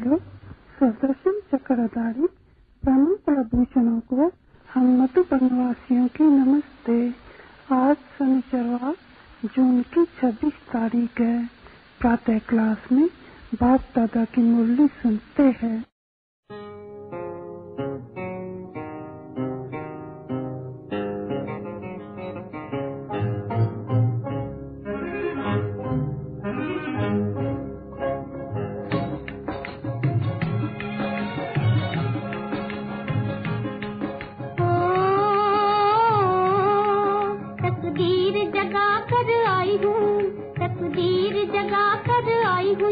बोलो। सुदर्शन चक्रधारी ब्रह्म कुलभूषणों को हम मधुबनवासियों की नमस्ते। आज शनिचरवार जून की 26 तारीख है। प्रातः क्लास में बाप दादा की मुरली सुनते हैं।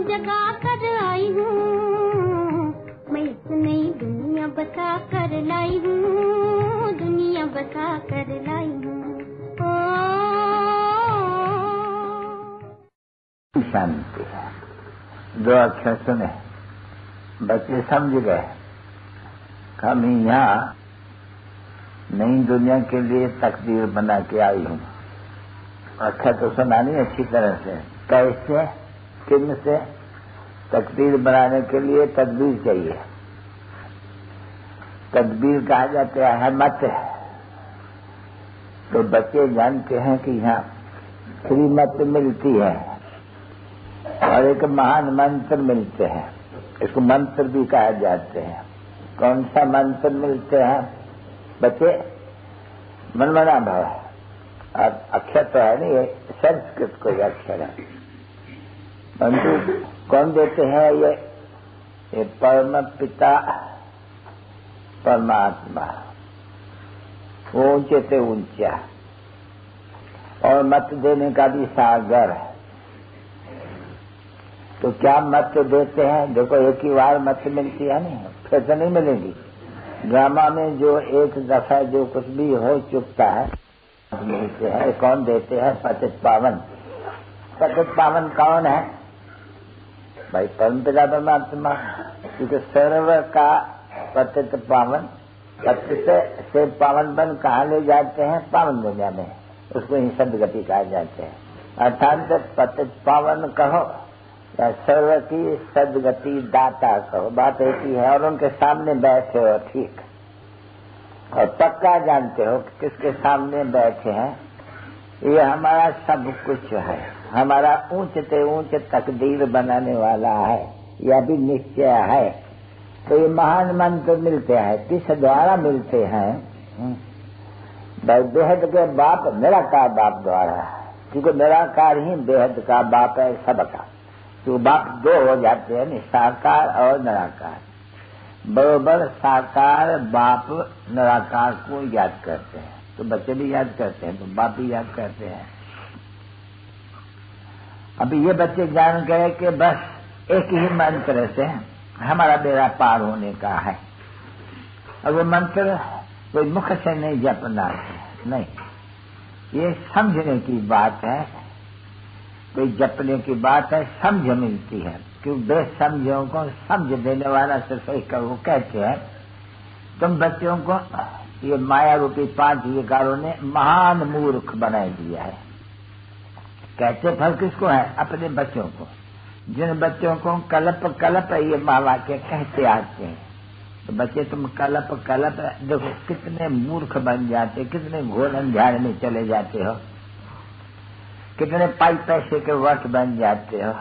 जगा कर आई हूँ, मैं इस नई दुनिया बसा कर लाई हूँ, दुनिया बसा कर लाई हूँ। शांति है। दो अक्षर सुने, बच्चे समझ गए। हम यहाँ नई दुनिया के लिए तकदीर बना के आई हूँ। अच्छा तो सुना नहीं अच्छी तरह से। कैसे, किन से? तकदीर बनाने के लिए तदबीर चाहिए। तदबीर कहा जाता है मत। तो बच्चे जानते हैं कि यहाँ श्रीमत मिलती है और एक महान मंत्र मिलते हैं। इसको मंत्र भी कहा जाते हैं। कौन सा मंत्र मिलते हैं बच्चे? मनमना भाव। और अक्षर तो है नहीं, ये संस्कृत कोई अक्षर है। परंतु कौन देते हैं ये परम पिता परमात्मा, ऊंचे से ऊंचा। और मत देने का भी सागर है। तो क्या मत देते हैं? देखो एक ही बार मत मिलती है नहीं, फिर तो नहीं मिलेगी। ड्रामा में जो एक दफा जो कुछ भी हो चुकता है मिलते हैं। कौन देते हैं? पतित पावन। पतित पावन कौन है भाई? परमपिता परमात्मा। क्योंकि सर्व का पतित पावन, पतित से पावन बन कहाँ ले जाते हैं? पावन दुनिया में। उसको ही सदगति कहा जाते हैं। अर्थात पतित पावन कहो या सर्व की सदगति दाता कहो, बात एक ही है। और उनके सामने बैठे हो ठीक, और पक्का जानते हो कि किसके सामने बैठे हैं। ये हमारा सब कुछ है, हमारा ऊंचते ऊंच तकदीर बनाने वाला है, यह भी निश्चय है। तो ये महान मंत्र मिलते हैं। किस द्वारा मिलते हैं? बेहद के बाप, निराकार बाप द्वारा। क्योंकि निराकार ही बेहद का बाप है सबका। तो बाप दो हो जाते हैं, साकार और निराकार। बरोबर साकार बाप निराकार को याद करते हैं। तो बच्चे भी याद करते हैं, तो बाप भी याद करते हैं। अभी ये बच्चे जान गए कि बस एक ही मंत्र से हमारा बेड़ा पार होने का है। अब वो मंत्र कोई मुख से नहीं जपना है, नहीं, ये समझने की बात है। कोई जपने की बात है, समझ मिलती है। क्योंकि बेसमझों को समझ देने वाला सिर्फ एक वो कहते हैं, तुम बच्चों को ये माया रूपी 5 विकारों ने महान मूर्ख बना दिया है। कहते फल किसको है? अपने बच्चों को। जिन बच्चों को कलप कलप ये माँ वाक्य कहते आते हैं, तो बच्चे तुम कलप कलप देखो कितने मूर्ख बन जाते, कितने घोर अंधारे में चले जाते हो, कितने पाई पैसे के वट बन जाते हो।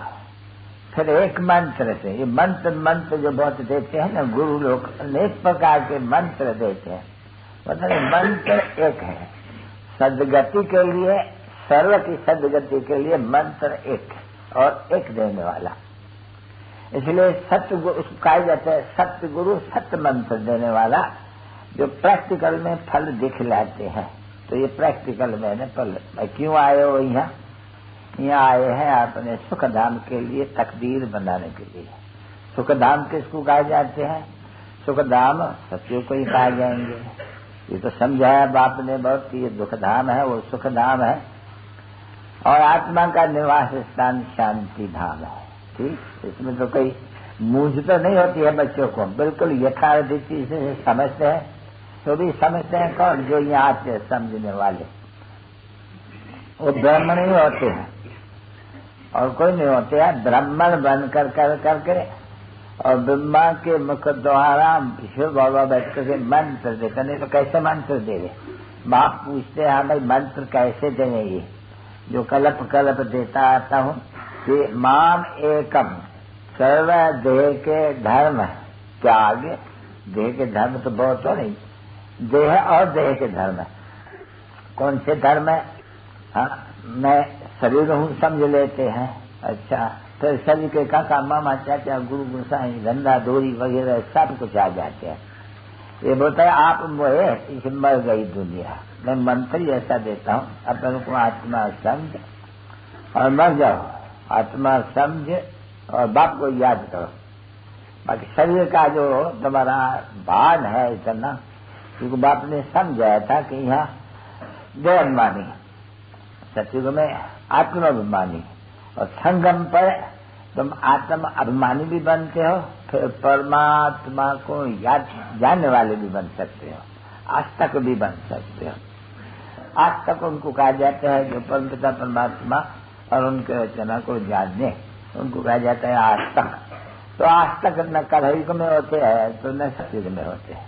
फिर एक मंत्र से, ये मंत्र जो बहुत देते हैं ना गुरु लोग, अनेक प्रकार के मंत्र देते हैं। मतलब मंत्र एक है सदगति के लिए, सर्व की सदगति के लिए मंत्र एक और एक देने वाला। इसलिए सत्य उसको कहा जाता है सत्य गुरु, सत्य मंत्र देने वाला, जो प्रैक्टिकल में फल दिखलाते हैं। तो ये प्रैक्टिकल में न फल। क्यों आए हो यहाँ? यहाँ आए हैं अपने सुखधाम के लिए, तकदीर बनाने के लिए। सुखधाम किसको कहा जाते हैं? सुखधाम सत्यों को ही कहा जाएंगे। ये तो समझाया बाप ने बहुत कि ये दुखधाम है, वो सुखधाम है। और आत्मा का निवास स्थान शांति धाम है। ठीक, इसमें तो कोई मूंझ तो नहीं होती है बच्चों को, बिल्कुल यथार्थी से समझते हैं। तो भी समझते हैं कौन? जो यहाँ आते हैं समझने वाले। वो ब्राह्मण ही होते हैं और कोई नहीं होते हैं। ब्राह्मण बन कर करके और ब्रह्मा के मुख द्वारा शिव बाबा बैठ करके मंत्र देते, नहीं तो कैसे मंत्र देवे। बाप पूछते हैं, हाँ भाई मंत्र कैसे देंगे, ये जो कल्प कल्प देता आता हूँ कि माम एकम सर्व देह के धर्म त्याग। देह के धर्म तो बहुत हो नहीं, देह और देह के धर्म। कौन से धर्म है? हाँ, मैं शरीर हूँ समझ लेते हैं। अच्छा, फिर शरीर के का मामा चाचा गुरु गुसाई धंधा धोरी वगैरह सब कुछ आ जाते हैं। ये बोलता है आप मोहे इसे मर गई दुनिया। मैं मंत्र ही ऐसा देता हूँ, अपन को आत्मा समझ और मर जाओ। आत्मा समझ और बाप को याद करो। बाकी शरीर का जो तुम्हारा भान है इतना, क्योंकि बाप ने समझाया था कि यहाँ देह अभिमानी, सत्युग में आत्माभिमानी, और संगम पर तुम आत्मा अभिमानी भी बनते हो, फिर परमात्मा को याद जानने वाले भी बन सकते हो, आज तक भी बन सकते हो। आज तक उनको कहा जाता है जो परमपिता परमात्मा और उनके रचना को जानने, उनको कहा जाता है आज तक। तो आज तक न कलयुग में होते हैं तो न सत्युग में होते हैं,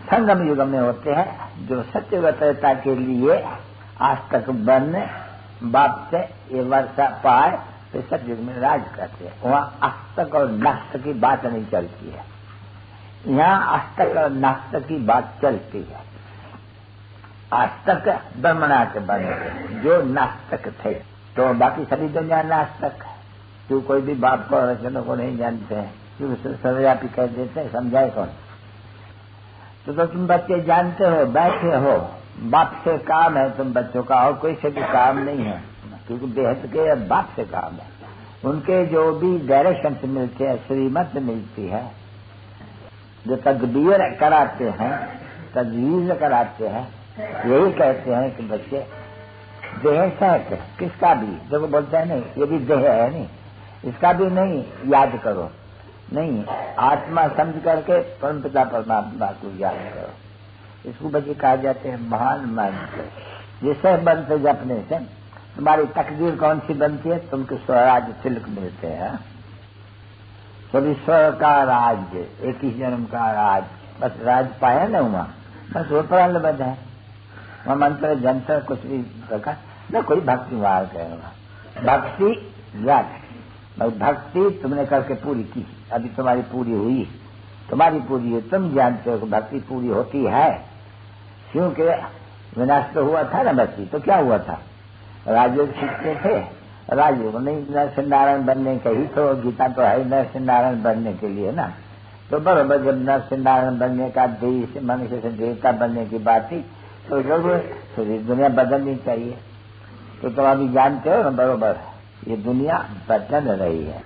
संगम युग में होते हैं। जो सत्यवतता के लिए आज तक बनने बाप से ये वर्षा पाए तो सतयुग में राज करते हैं। वहाँ आस्तक और नास्तिक की बात नहीं चलती है, यहाँ आस्तक और नास्तिक की बात चलती है। आस्तक ब्रह्मणा के बने जो नास्तिक थे, तो बाकी सभी दुनिया नास्तिक। तू कोई भी बाप को रचनों को नहीं जानते हैं, क्यों सर्वव्यापी कह देते हैं, समझाए कौन? तो तुम बच्चे जानते हो, बैठे हो, बाप से काम है तुम बच्चों का, और कोई से भी काम नहीं है, क्योंकि बेहद के बाप से काम है। उनके जो भी डायरेक्शन मिलते हैं, श्रीमत मिलती है, जो तकबीर कराते हैं, तजवीज कराते हैं, यही कहते हैं कि बच्चे देह सहित किसका भी, जो बोलते हैं नहीं ये भी देह है, नहीं इसका भी नहीं याद करो, नहीं आत्मा समझ करके परमपिता परमात्मा को याद करो। इसको बच्चे कहा जाते हैं महान मंत्र। जिसे मंत्र जपने से तुम्हारी तकदीर कौन सी बनती है? तुमको स्वराज तिलक मिलते हैं। सभी स्वर का राज्य, एक ही जन्म का राज, बस राज पाया न हुआ, बस वो प्राणबद्ध है। वह मंत्र जंत्र कुछ भी रखा न, कोई भक्ति मार्ग है। भक्ति याद, भाई भक्ति तुमने करके पूरी की, अभी तुम्हारी पूरी हुई, तुम्हारी पूरी हुई, तुम जानते हो कि भक्ति पूरी होती है। क्योंकि विनाश तो हुआ था ना भक्ति, तो क्या हुआ था? राजयोग सीखते थे, राजयोग नहीं नरसिंह नारायण बनने का ही तो, गीता तो है नरसिंह नारायण बनने के लिए ना। तो बराबर जब नरसिंह नारायण बनने का, देश मनुष्य से देवता बनने की बात थी, तो जरूर दुनिया बदलनी चाहिए। तो तुम अभी जानते हो ना बरोबर, ये दुनिया बदल रही है।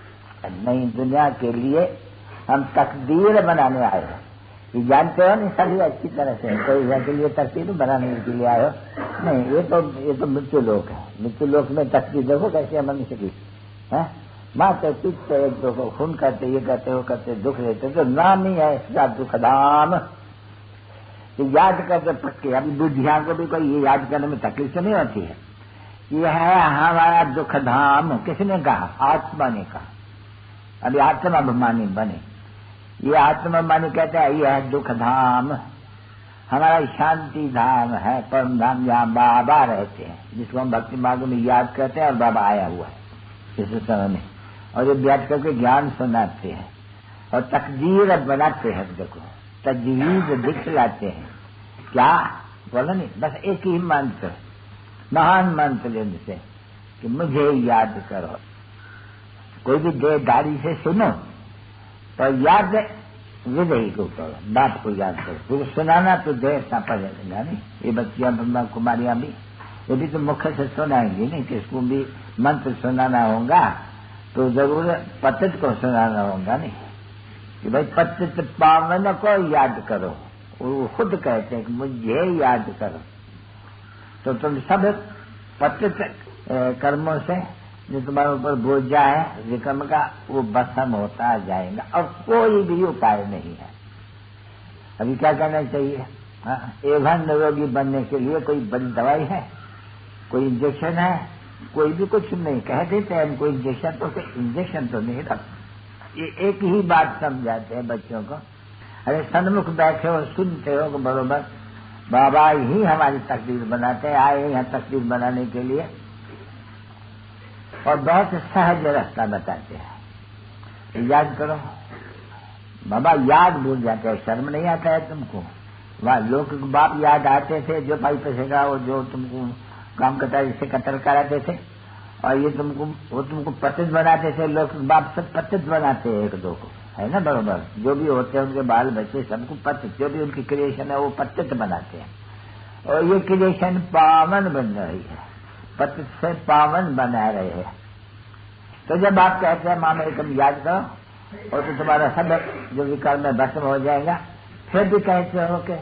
नई दुनिया के लिए हम तकदीर बनाने आए हैं, ये जानते हो नहीं सभी अच्छी तरह से। कोई के लिए तकदीर बनाने के लिए आए हो नहीं, ये तो मृत्यु लोक है। मृत्यु लोक में तकदीर देखो कैसे है मनुष्य की है। माते पिछते एक दो को खून करते, ये करते वो करते, दुख लेते, तो नाम ही है इसका दुखधाम। याद करते पक्के, अभी बुद्धियां को भी कोई ये याद करने में तकलीफ नहीं होती है। ये है हमारा दुख धाम। किसने कहा? आत्मा ने कहा। अभी आत्माभिमानी बने, ये आत्माभिमानी कहते हैं ये है दुख धाम, हमारा शांति धाम है, परम धाम, जहाँ बाबा रहते हैं, जिसको हम भक्ति मार्ग में याद करते हैं, और बाबा आया हुआ है इस समय में, और ये याद करके ज्ञान सुनाते हैं और तकदीर बनाते हैं। देखो तजवीज दिखलाते हैं। क्या बोला नहीं, बस एक ही मंत्र, महान मंत्र लेने से कि मुझे याद करो। कोई भी देहधारी से सुनो तो याद विदयी को करो, बात को याद करो। फिर सुनाना तो देर सा पड़ेगा नहीं। ये बच्चियां ब्रह्मा कुमारियां भी, ये भी तो मुख से सुनाएंगी नहीं, किसको भी मंत्र सुनाना होगा तो जरूर पतित को सुनाना होगा नहीं कि भाई पतित पावन को याद करो। वो खुद कहते हैं कि मुझे याद करो। तो तुम सब पतित कर्मों से जो तुम्हारे ऊपर बोझा है विक्रम का, वो भस्म होता जाएगा, और कोई भी उपाय नहीं है। अभी क्या करना चाहिए? एवं निरोगी बनने के लिए कोई बड़ी दवाई है, कोई इंजेक्शन है, कोई भी कुछ नहीं। कह देते हैं कोई इंजेक्शन, तो इंजेक्शन तो नहीं रख, ये एक ही बात समझाते हैं बच्चों को। अरे सन्मुख बैठे हो, सुनते हो बरोबर, बाबा ही हमारी तकदीर बनाते हैं, आए यहाँ तकदीर बनाने के लिए, और बहुत सहज रास्ता बताते हैं। याद करो बाबा, याद भूल जाते हैं, शर्म नहीं आता है तुमको? वह लोग बाप याद आते थे, जो भाई पैसे का वो जो तुमको काम करता जिससे कत्ल कराते थे, और ये तुमको पतित बनाते थे। लोग बाप सब पतित बनाते हैं एक दो को, है ना बरोबर? जो भी होते हैं उनके बाल बच्चे सबको पतित, जो भी उनकी क्रिएशन है वो पतित बनाते हैं, और ये क्रिएशन पावन बन रही है, पतित से पावन बना रहे हैं। तो जब आप कहते हैं माँ मेरे तुम याद करो, और तो तुम्हारा सब जो विकर्म में भस्म हो जाएगा, फिर भी कहते हो कि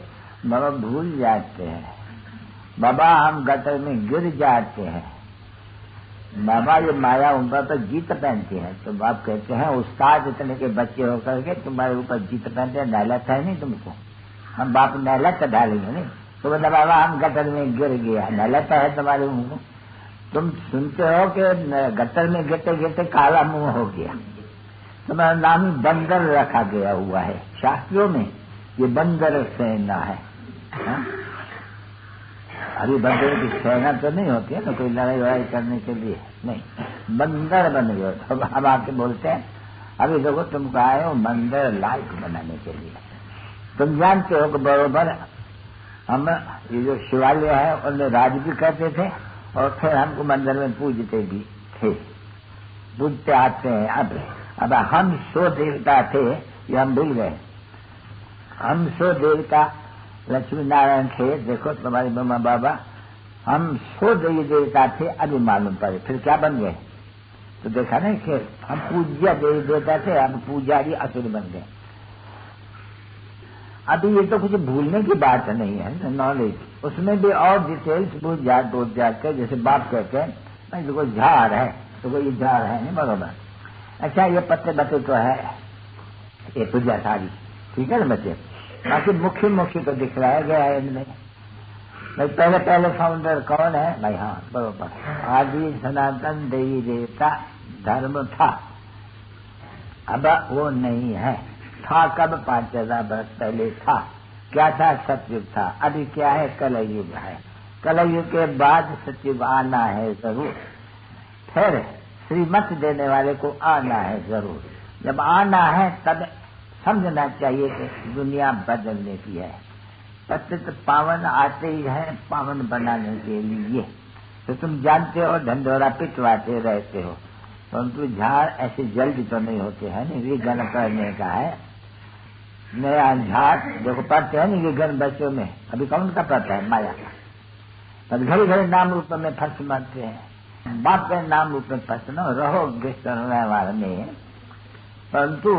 बाबा भूल जाते हैं, बाबा हम गटर में गिर जाते हैं, बाबा ये माया उन पर जीत पहनती है। तो बाप कहते हैं उस्ताद इतने के बच्चे होकर के तुम्हारे ऊपर जीत पहनते हैं, नहलत है नहीं तुमको? हम बाप नहलत डालेंगे नहीं तो बोला बाबा हम गटर में गिर गया, नहलत है तुम्हारे मुंह को? तुम सुनते हो कि गटर में गिरते गिरते काला मुंह हो गया, तुम्हारा नाम ही बंदर रखा गया हुआ है शास्त्रों में, ये बंदर सेना है। हा? अभी बंदर की सेना तो नहीं होती है ना कोई लड़ाई वड़ाई करने के लिए, नहीं, बंदर बन गए। तो हम आके बोलते हैं अभी देखो तुमको आए हो बंदर लाइक बनाने के लिए। तुम जानते हो कि बरोबर हम ये जो शिवालय है उनमें राज भी करते थे, और फिर हमको मंदिर में पूजते भी थे, पूजते आते हैं। अब हम 100 देवता थे, ये हम भूल गए। हम 100 देवता लक्ष्मी नारायण थे, देखो तुम्हारी मम्मा बाबा, हम 100 देवी देवता थे, अभी मालूम पड़े फिर क्या बन गए। तो देखा नहीं कि हम पूज्य देवी देवता थे, हम पूजारी असुर बन गए। अभी ये तो कुछ भूलने की बात नहीं है, नॉलेज उसमें भी और डिटेल्स भूल जाते, जैसे बाप कहते हैं भाई देखो झाड़ है, तो ये झाड़ है नहीं बरोबर, अच्छा ये पत्ते बत्ते तो है, ये पूजा सारी ठीक है ना बच्चे, बाकी मुख्य तो दिखलाया गया है इनमें। भाई पहले फाउंडर कौन है भाई? हाँ बरोबर, आदि सनातन देवी देवता धर्म था, अब वो नहीं है। था कब? 5000 वर्ष पहले था। क्या था? सतयुग था। अभी क्या है? कलयुग है। कलयुग के बाद सतयुग आना है जरूर, फिर श्रीमत देने वाले को आना है जरूर। जब आना है तब समझना चाहिए कि दुनिया बदलने की है। पतित पावन आते ही है पावन बनाने के लिए। तो तुम जानते हो ढंढोरा पिटवाते रहते हो, परंतु झाड़ ऐसे जल्दी तो नहीं होते हैं नहीं, विघन करने का है। नया झाड़ देखो पढ़ते हैं नहीं विघन बच्चों में, अभी कौन का पढ़ता है? माया का। घड़ी घड़ी नाम रूप में फंस मारते हैं, बाप के नाम रूप में फंसना रहो व्यवहार में, परंतु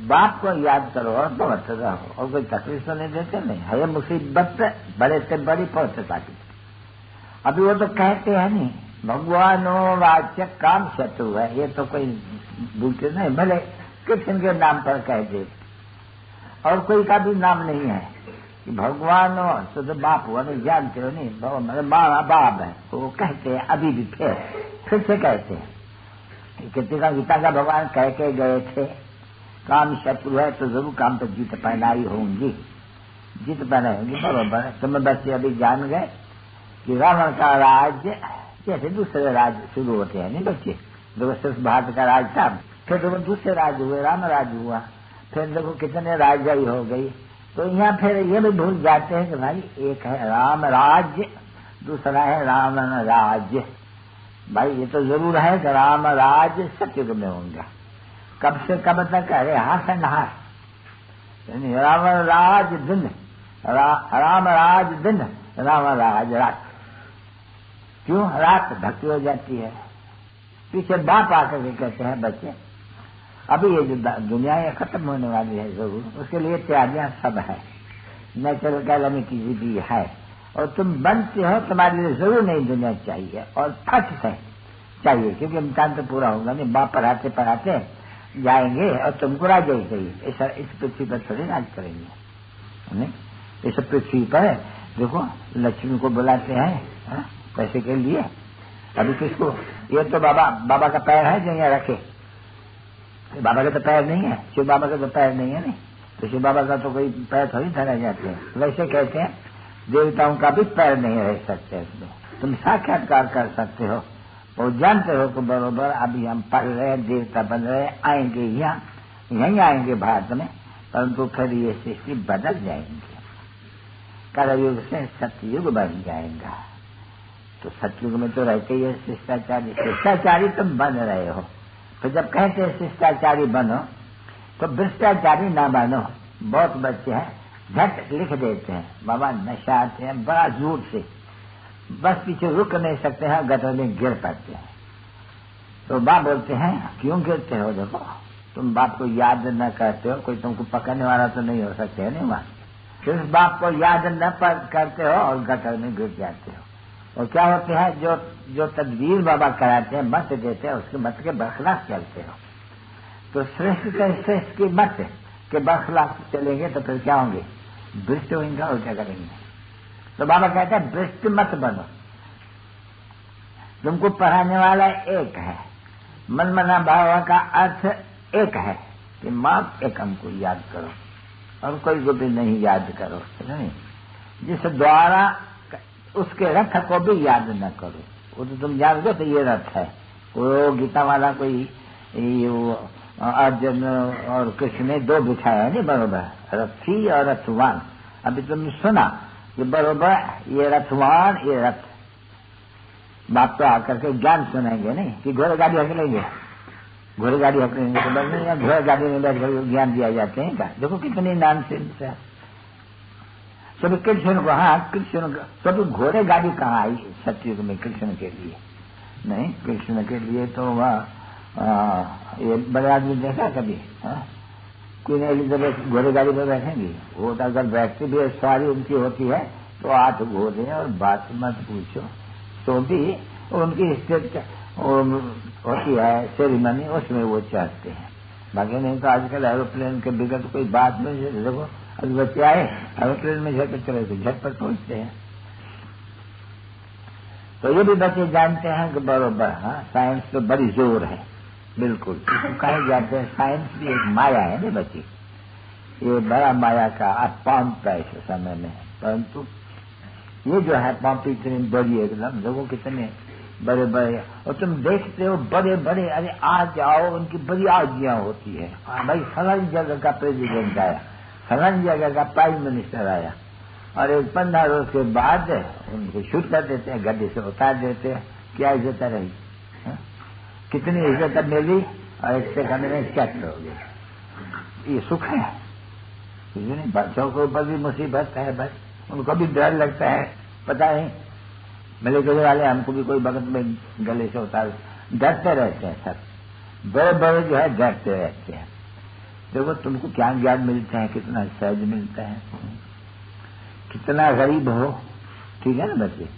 बाप को याद करो और पहुंच रहो, और कोई तकलीफ तो नहीं देते नहीं है। मुसीबत बड़े से बड़ी पहुंचता थी। अभी वो तो कहते हैं नहीं भगवानो वाच्य काम शत्रु है, ये तो कोई भूलते नहीं, भले कृष्ण के नाम पर कह दे, और कोई का भी नाम नहीं है कि भगवानो तो बाप हुआ नहीं, जानते हो नहीं, माँ बाप है तो वो कहते हैं अभी भी फिर से कहते हैं। कितने गीता का भगवान कह के गए थे काम शत्रु है तो जरूर काम पर जीत पहनाई होंगी, जीत पहनाई होंगी बरोबर। तुम्हें बच्चे अभी जान गए कि रावण का राज्य जैसे दूसरे राज्य शुरू होते हैं नहीं बच्चे, देखो सिर्फ भारत का राज था, फिर देखो दूसरे राज्य हुए, राम राज्य हुआ, फिर देखो कितने राजाई हो गई। तो यहाँ फिर ये भी भूल जाते हैं कि भाई एक है राम राज्य, दूसरा है रावण राज्य। भाई ये तो जरूर है कि राम राज्य सतयुग में होंगे, कब से कब तक? अरे हाथ एंड हाथ, रावण राज दिन, राम राज दिन, रावण राज रात। क्यों रात भक्ति हो जाती है? पीछे बाप आकर के कहते हैं बच्चे अभी ये जो दुनिया ये खत्म होने वाली है जरूर, उसके लिए तैयारियां सब है, नेचुरल कैलेमिटी भी है, और तुम बनते हो, तुम्हारे लिए जरूर नई दुनिया चाहिए और फट से चाहिए, क्योंकि इम्तिहान तो पूरा होगा नहीं, बाप पढ़ाते पढ़ाते जाएंगे और तुमको राज ही चाहिए। इस पृथ्वी पर थोड़ी राज करेंगे, इस पृथ्वी पर देखो लक्ष्मी को बुलाते हैं पैसे के लिए, अभी किसको? ये तो बाबा का पैर है जो यहाँ रखे, बाबा के तो पैर नहीं है, शिव बाबा के तो पैर नहीं है नहीं, तो शिव बाबा का तो कोई पैर थोड़ी धरा जाते हैं। वैसे कहते हैं देवताओं का भी पैर नहीं रह सकते इसमें। तुम साक्षात्कार कर सकते हो और जानते हो कि बरोबर अभी हम पढ़ रहे हैं, देवता बन रहे हैं, आएंगे यहाँ, यहीं आएंगे भारत में, परंतु फिर ये सृष्टि बदल जाएंगे, कलयुग से सतयुग बन जाएगा। तो सतयुग में तो रहते ही है शिष्टाचारी, शिष्टाचारी तुम बन रहे हो। तो जब कहते हैं शिष्टाचारी बनो तो भ्रष्टाचारी ना बनो। बहुत बच्चे हैं झट लिख देते हैं बाबा नशा आते हैं बड़ा झूठ से, बस पीछे रुक नहीं सकते हैं, गटर में गिर पड़ते हैं। तो बाप बोलते हैं क्यों गिरते हो? देखो तुम बाप को याद न करते हो, कोई तुमको पकड़ने वाला तो नहीं हो सकते है नहीं वहां, तो उस बाप को याद न करते हो और गटर में गिर जाते हो। और क्या होते हैं जो तदबीर बाबा कराते हैं, मत देते हैं, उसके मत के बरखलाफ चलते हो। तो श्रेष्ठ श्रेष्ठ की मत के बरखलाफ चलेंगे तो फिर क्या होंगे? भ्रष्ट होंगे और क्या करेंगे? तो बाबा कहते हैं भ्रष्ट मत बनो, तुमको पढ़ाने वाला एक है, मन मना भाव का अर्थ एक है कि माँ एकम को याद करो और कोई को भी नहीं याद करो, नहीं जिस द्वारा उसके रथ को भी याद न करो। वो तो तुम जान दो तो ये रथ है, वो गीता वाला कोई अर्जुन और कृष्ण ने दो बिठाया है नहीं बरोबर, रथी और रथवान। अभी तुमने सुना कि बरोबर ये रथवान ये रथ, बाप तो आकर के ज्ञान सुनाएंगे नहीं कि घोड़े गाड़ी हकलेंगे, घोड़े गाड़ी हकलेंगे तो बस नहीं, घोड़े गाड़ी में बैठ कर ज्ञान दिया जाते हैं क्या? देखो कितनी नॉनसेंस है। सभी कृष्ण को, हाँ कृष्ण को, तो घोड़े गाड़ी कहाँ आई सतयुग में कृष्ण के लिए? नहीं, कृष्ण के लिए तो वह ये बड़े आदमी देखा कभी? क्वीन एलिजाबेथ घोड़े गाड़ी में बैठेंगी? वो तो अगर बैठती भी सवारी उनकी होती है तो 8 घोड़े और बात मत पूछो, तो भी उनकी स्टेट होती है सेरेमनी, उसमें वो चढ़ते हैं। बाकी नहीं तो आजकल एरोप्लेन के बिगड़ कोई बात नहीं। देखो अभी बच्चे आए एरोप्लेन में झटपट चले थे, झटपट पहुंचते हैं। तो ये भी बच्चे जानते हैं कि बरोबर हाँ साइंस तो बड़ी जोर है, बिल्कुल कहे जाते हैं साइंस भी एक माया है ना बच्चे, ये बड़ा माया का अपांत है इस समय में। परंतु ये जो है पॉम्पी इतनी बड़ी एकदम, देखो कितने बड़े बड़े, और तुम देखते हो बड़े बड़े, अरे आ जाओ उनकी बड़ी आज्ञा होती है। भाई फलानी जगह का प्रेसिडेंट आया, फलानी जगह का प्राइम मिनिस्टर आया, और एक 15 रोज के बाद उनको शूट कर देते हैं, गड्ढे से उतार देते हैं। क्या इज्जत रही? कितनी इज्जत मिली और 1 सेकंड में चट हो गई। ये सुख है? नहीं, बच्चों के ऊपर भी मुसीबत है भाई, उनको भी डर लगता है। पता नहीं मिले गले वाले हमको भी कोई बगत में गले से उतार, डरते रहते हैं सब, बड़े बड़े जो है डरते रहते हैं। देखो तुमको क्या ज्ञान मिलता है, कितना सहज मिलता है, कितना गरीब हो, ठीक है ना बच्चे,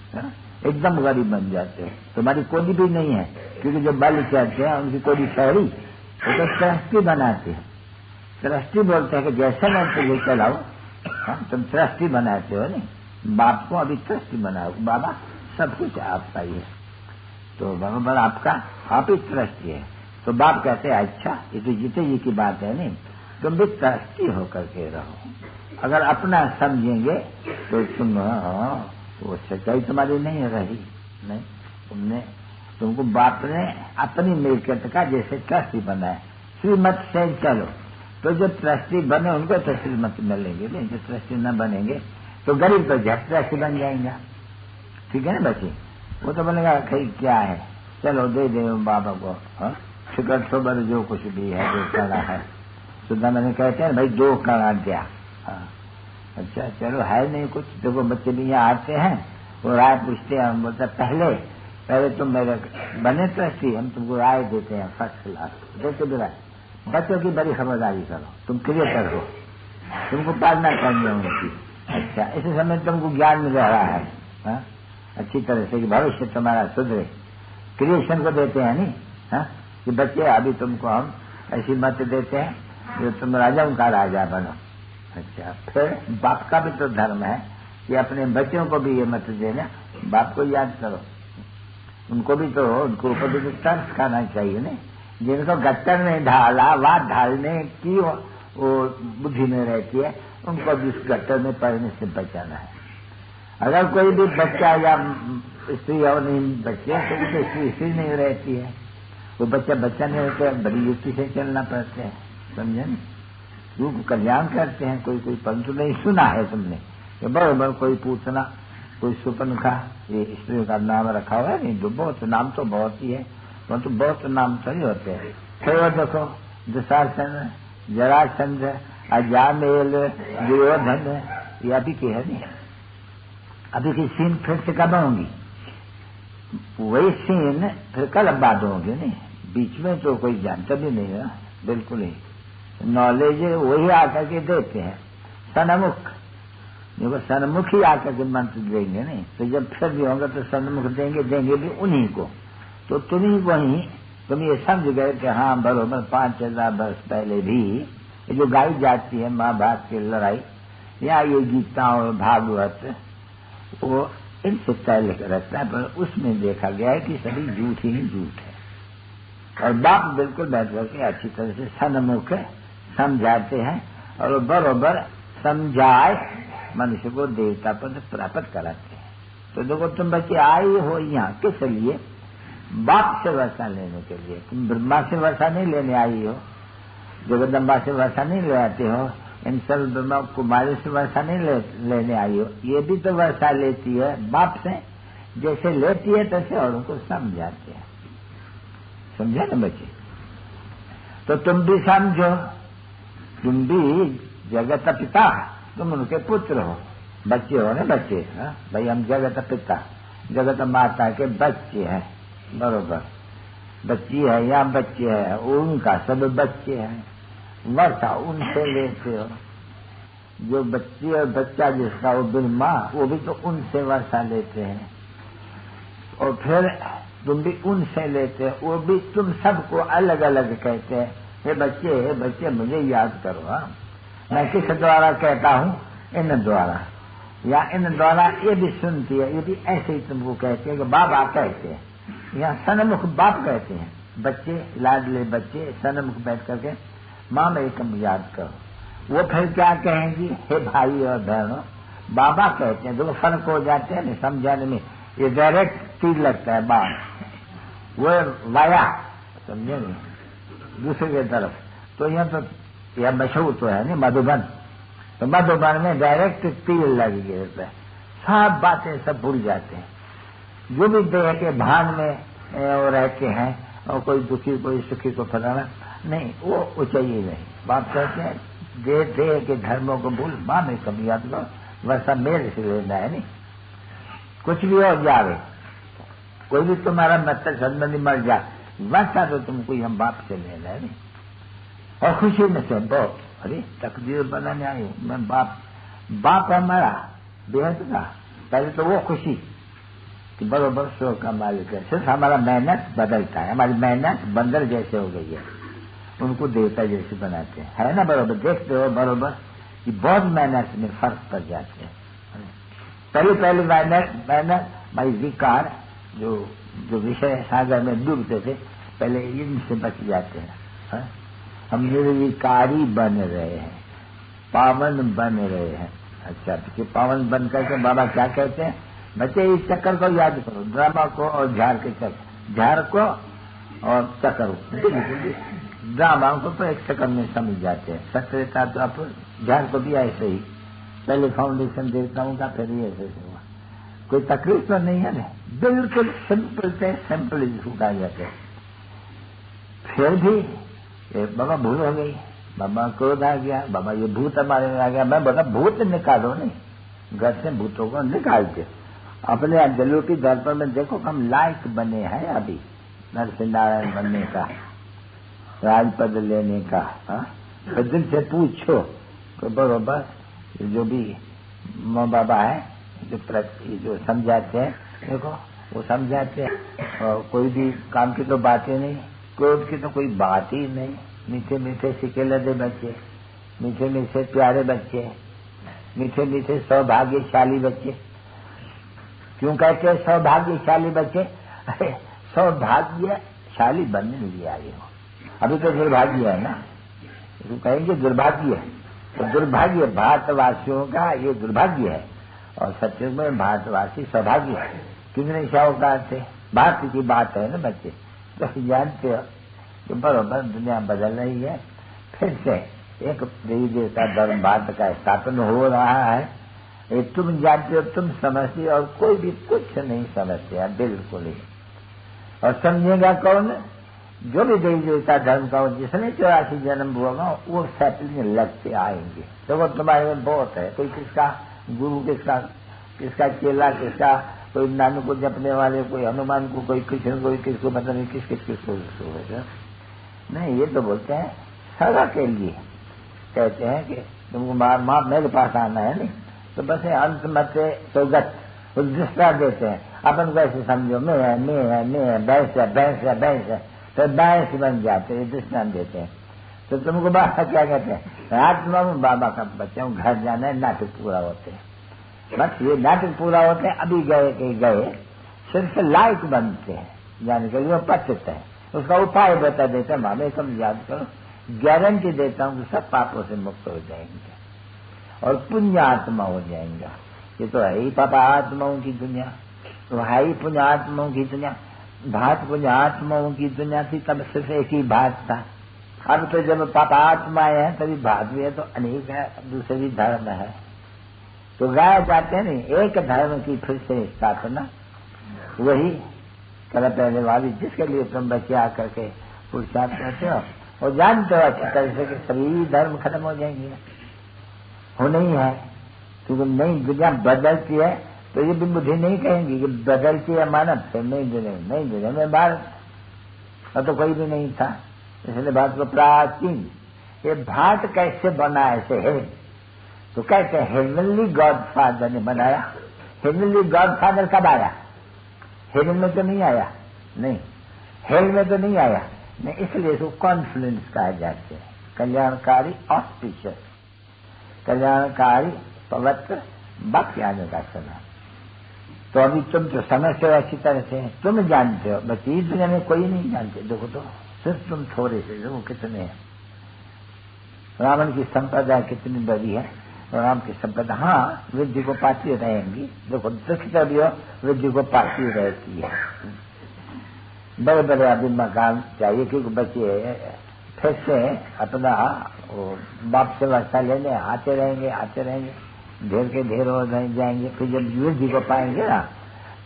एकदम गरीब बन जाते हैं। तुम्हारी कोई भी नहीं है, क्योंकि जो बल चढ़ते हैं उनकी कोई शहरी वो तो ट्रस्टी बनाते हैं। ट्रस्टी बोलते हैं कि जैसे मैं तुझे चलाऊ, तुम ट्रस्टी बनाते हो नहीं, बाप को अभी ट्रस्टी बनाओ, बाबा सब कुछ आपका ही है, तो बराबर आपका आप ही ट्रस्टी है। तो बाप कहते हैं अच्छा ये तो जीते जी की बात है नहीं, तुम भी ट्रस्टी होकर के रहो। अगर अपना समझेंगे तो तुम वो सच्चाई तुम्हारी नहीं रही, नहीं तुमको बाप ने अपनी मिल्कियत का जैसे ट्रस्टी बनाया, श्रीमत से चलो, तो जो ट्रस्टी बने उनको तो श्रीमत मिलेंगे, नहीं जो ट्रस्टी न बनेंगे तो गरीब तो झट ट्रस्टी बन जाएंगे, ठीक है ना बच्चे। वो तो बोलेगा भाई क्या है, चलो दे दे बाबा को शुक्र सोबर जो कुछ भी है जो कड़ा है, सुधा मैंने कहते हैं भाई 2 कड़ा दिया, अच्छा चलो है नहीं कुछ। देखो बच्चे भी यहाँ आते हैं, वो राय पूछते हैं, हम बोलते पहले तुम मेरे बने ट्रस्टी, हम तुमको राय देते हैं फर्स्ट क्लास, देते भी राय। बच्चों की बड़ी खबरदारी करो, तुम क्रिएटर हो, तुमको पालना करनी है उनकी। अच्छा इसी समय तुमको ज्ञान मिल रहा है अच्छी तरह से कि भविष्य तुम्हारा सुधरे, क्रिएशन को देते हैं नहीं कि बच्चे अभी तुमको हम ऐसी मत देते हैं जो तुम राजाओं का राजा बनो। अच्छा फिर बाप का भी तो धर्म है कि अपने बच्चों को भी ये मत देना, बाप को याद करो, उनको भी तो उनको ऊपर भी तो तरस खाना चाहिए नहीं, जिनको गट्टर में ढाला वाद ढालने की वो बुद्धि में रहती है, उनको भी उस गट्टर में पड़ने से बचाना है। अगर कोई भी बच्चा या स्त्री और नहीं बच्चे तो उसे स्त्री नहीं रहती है, वो बच्चा नहीं रहता है, बड़ी युक्ति से चलना पड़ता है, समझे न? लोग कल्याण करते हैं कोई परंतु नहीं सुना है तुमने कि बराबर कोई पूछना कोई सुपनखा ये स्त्री का नाम रखा हुआ है नहीं, तो बहुत नाम तो बहुत ही है, परंतु बहुत नाम तो नहीं होते हैं। फिर देखो दुशासन, जरासंध, अजामेल, दुर्योधन, ये अभी की है नहीं, अभी की सीन फिर से कब होंगी, वही सीन फिर कल बाद होंगे नहीं, बीच में तो कोई जानता भी नहीं है, बिल्कुल ही नॉलेज वही आकर के देते हैं। सन्मुख देखो, सन्मुख ही आकर के मंत्र देंगे नहीं, तो जब फिर भी होगा तो सन्मुख देंगे भी उन्हीं को। तो तुम ये समझ गए कि हाँ बरोबर 5000 वर्ष पहले भी ये जो गाई जाती है महाभारत की लड़ाई या ये गीता और भागवत, वो इनसे तय रहता है, पर उसमें देखा गया है कि सभी झूठ ही झूठ है। और बाप बिल्कुल बैठ करके अच्छी तरह से सन्मुख समझाते हैं और बरोबर समझाए मनुष्य को देवता पद प्राप्त कराते हैं। तो देखो तुम बच्चे आए हो यहाँ किस लिए, बाप से वर्षा लेने के लिए। तुम ब्रह्मा से वर्षा नहीं लेने आई हो, जगदम्बा से वर्षा नहीं ले आते हो, इन सब ब्रह्मा कुमारी से वर्षा नहीं लेने आई हो, ये भी तो वर्षा लेती है बाप से, जैसे लेती है तैसे और उनको समझाते हैं। समझे ना बच्चे? तो तुम भी समझो, तुम भी जगत पिता, तुम उनके पुत्र हो, बच्चे हो ना बच्चे। भाई हम जगत पिता जगत माता के बच्चे हैं, बरोबर बच्ची है या बच्चे है, उनका सब बच्चे हैं, वर्षा उनसे लेते हो। जो बच्ची और बच्चा जिसका वो ब्रह्मा, वो भी तो उनसे वर्षा लेते हैं, और फिर तुम भी उनसे लेते हो, वो भी तुम सबको अलग अलग कहते हैं, हे बच्चे मुझे याद करो। हाँ, मैं किस द्वारा कहता हूँ, इन द्वारा, या इन द्वारा ये भी सुनती है, ये भी ऐसे ही तुमको कहते हैं कि बाबा कहते हैं, यहाँ सन्मुख बाप कहते हैं, बच्चे लाडले बच्चे सन्मुख बैठ करके माँ में कम याद करो। वो फिर क्या कहेंगी, हे भाई और बहनों, बाबा कहते हैं। दो फर्क हो जाते हैं ना समझाने में, ये डायरेक्ट तीर लगता है बाण, वो वाया, समझे नहीं, दूसरे की तरफ। तो यहाँ तो यह मशहूर तो है नहीं मधुबन, तो मधुबन में डायरेक्ट तीर लग गए, सब बातें सब भूल जाते हैं। जो भी देह के भान में रहते हैं, और कोई दुखी कोई सुखी को फलाना नहीं, वो चाहिए नहीं। बाप कहते हैं देह के धर्मों को भूल, माँ में कभी याद करो, वर्षा मेरे से लेना है नहीं। कुछ भी हो जावे, कोई भी तुम्हारा मतलब संबंधी मर जाए, वर्षा तो तुमको हम बाप से लेना है नहीं। और खुशी में से बहुत, अरे तकदीर बनाने आई हूँ मैं, बाप हमारा बेहद का। पहले तो वो खुशी कि बरोबर शो का मालिक है, सिर्फ हमारा मेहनत बदलता है, हमारी मेहनत बंदर जैसे हो गई है, उनको देवता जैसे बनाते हैं, है ना बरोबर। देखते हो बरोबर कि बहुत मेहनत में फर्क पड़ जाते हैं। पहली मेहनत भाई विकार जो विषय सागर में डूबते थे, पहले इनसे बच जाते हैं। हम निर्विकारी बन रहे हैं, पावन बन रहे हैं। अच्छा, तो पावन बन करके बाबा क्या कहते हैं, बच्चे इस चक्कर को याद करो, ड्रामा को और झाड़ के चक्कर, झाड़ को और चक्कर को, ड्रामा को तो एक चक्कर में समझ जाते हैं। सत्यता तो आप झाड़ को भी ऐसे ही, पहले फाउंडेशन देवताओं का, फिर ये ऐसे हुआ, कोई तकलीफ तो नहीं है ना, बिल्कुल सिंपल से सिंपल उठा जाते। फिर भी बाबा भूल हो गई, बाबा क्रोध आ गया, बाबा ये भूत हमारे में आ गया। मैं बोला भूत निकालो नहीं, घर से भूतों को निकाल के अपने जलूटी दर्पण में देखो, हम लायक बने हैं अभी नरसिंह नारायण बनने का, राजपद लेने का। फिर दिल से पूछो तो बरोबर जो भी माँ बाबा है जो समझाते हैं, देखो वो समझाते हैं, और कोई भी काम की तो बातें नहीं, क्रोध की तो कोई बात ही नहीं। मीठे मीठे सिके लदे बच्चे, मीठे मीठे प्यारे बच्चे, मीठे मीठे सौभाग्यशाली बच्चे। क्यों कहते हैं सौभाग्यशाली बच्चे? अरे सौभाग्यशाली बनने लिए आए हो, अभी तो दुर्भाग्य है ना, तो कहेंगे दुर्भाग्य है, तो दुर्भाग्य भारतवासियों का ये दुर्भाग्य है, और सत्युग में भारतवासी सौभाग्य है। कितने शाहूकार थे, भारत की बात है ना बच्चे, तो जानते हो कि बरोबर दुनिया बदल रही है, फिर से एक देवी देवता धर्म भारत का स्थापन हो रहा है। ये तुम जानते हो, तुम समझते, और कोई भी कुछ नहीं समझते हैं, बिल्कुल ही। और समझेगा कौन? जो भी देवी देवता धर्म का हो, जिसने 84 जन्म हुआ वो सैपलिंग लगते आएंगे। देखो तुम्हारे में बहुत है, कोई किसका गुरु, किसका चेला, किसका कोई नानू को जपने वाले, कोई हनुमान को, कोई कृष्ण, कोई किसको, पता नहीं किसको नहीं। ये तो बोलते हैं सदा के लिए, कहते हैं कि तुमको माँ मेरे पास आना है, नहीं तो बस अंत मत तो गत दृष्टा देते हैं। अपन को ऐसे समझो, मैं है, भैंस है, तो भैंस बन जाते हैं, दृष्टांत देते हैं। तो तुमको बाबा क्या कहते हैं? आत्मा में बाबा का बच्चा हूँ, घर जाना है, नाटक पूरा होते हैं। बस ये नाटक पूरा होते हैं, अभी गए सिर्फ लायक बनते हैं जाने के लिए, पतित है। उसका उपाय बता देते हैं, मामे तुम याद करो, गारंटी देता हूँ कि सब पापों से मुक्त हो जाएंगे और पुण्य आत्मा हो जाएंगे। ये तो है ही पापा आत्माओं की दुनिया, तो है ही पुण्य आत्माओं की दुनिया। भारत पुण्य आत्माओं की दुनिया थी, तब सिर्फ एक ही भारत था। अब तो जब पापा आत्माएं हैं तभी भारत भी है, तो अनेक है, दूसरे भी धर्म है, तो गाए जाते हैं नहीं। एक धर्म की फिर से स्थापना, वही कर पहले वाली, जिसके लिए तुम बच्चे आकर के पुरुषार्थ करते हो और जानते हो अच्छी तरह से कि सभी धर्म खत्म हो जाएंगे, होना ही है। क्योंकि नई दुनिया बदलती है, तो ये भी बुद्धि नहीं कहेंगी कि बदलती है मानव से, नई दुनिया में भारत और तो कोई भी नहीं था, इसलिए भारत को प्राचीन। ये भारत कैसे बना ऐसे है, तो कहते हैं हेवनली गॉडफादर ने बनाया। हेवनली गॉडफादर कब आया? हेवन में तो नहीं आया, नहीं हेल में तो नहीं आया, नहीं, इसलिए इसको कॉन्फ्लुएंस कहा जाते हैं, कल्याणकारी ऑस्पिशियस, कल्याणकारी पवित्र वाक्य आने का समय। तो अभी तुम तो समझते हो अच्छी तरह से, तुम जानते हो, बच्चे इस दुनिया में कोई नहीं जानते। देखो तो सिर्फ तुम थोड़े से, देखो कितने हैं। रावण की संपदा कितनी बड़ी है, राम की संपदा, हाँ वृद्धि को पाती रहेंगी। देखो दुखता भी हो, वृद्धि को पाती रहती है। बड़े बड़े अभी मकान चाहिए, क्योंकि बच्चे फिर से अपना बाप से वर्षा लेने आते रहेंगे, ढेर के ढेर हो जाएंगे। फिर जब वृद्धि को पाएंगे ना,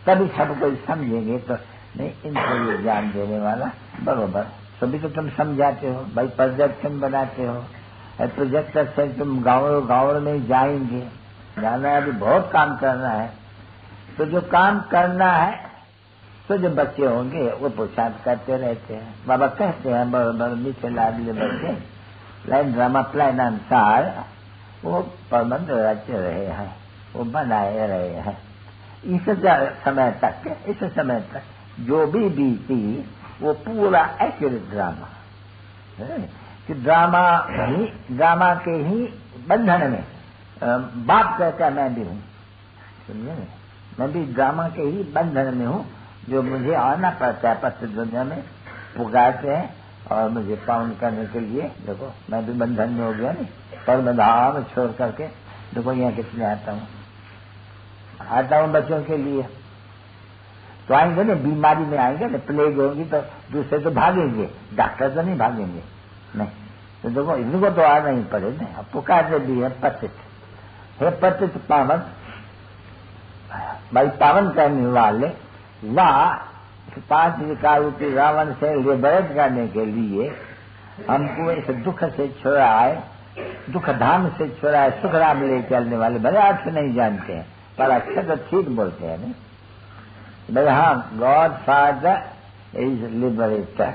तभी सब कोई समझेंगे। तो नहीं, इनको ये ज्ञान देने वाला बरोबर, सभी तो तुम समझाते हो भाई, प्रोजेक्शन बनाते हो, प्रोजेक्टर से तुम गाँव में जाएंगे, जाना है, अभी बहुत काम करना है। तो जो काम करना है, तो जो बच्चे होंगे वो पुरुषार्थ करते रहते हैं। बाबा कहते हैं बराबर मीठे लाडले बच्चे लाइन ड्रामा प्लान अनुसार वो प्रबंध रच रहे हैं, वो बनाए रहे हैं। इस समय तक जो भी बीती वो पूरा एक्यूरेट ड्रामा है कि ड्रामा के ही बंधन में बाप कहता है मैं भी हूँ, सुनिए ना, मैं भी ड्रामा के ही बंधन में हूँ, जो मुझे आना पड़ता है पत्र दुनिया में, पुकारते हैं और मुझे पावन करने के लिए। देखो मैं भी बंधन में हो गया, नहीं पर धाम छोड़ करके देखो यहाँ कितने आता हूँ बच्चों के लिए। तो आएंगे ना, बीमारी में आएंगे ना, प्लेग होगी तो दूसरे तो भागेंगे, डॉक्टर तो नहीं भागेंगे, नहीं। तो देखो इनको तो आना ही पड़े ना। अब पुकारते भी है पतित, हे पतित पावन, भाई पावन करने वाले, वह 5 विकार रूपी रावण से लिबरेट करने के लिए हमको इस दुख से छुड़ाए, दुख धाम से छुड़ाए, सुख राम ले चलने वाले। भले अर्थ नहीं जानते हैं पर अक्षर तो ठीक बोलते हैं नहीं भाई। हाँ, गॉड फादर इज लिबरेटर।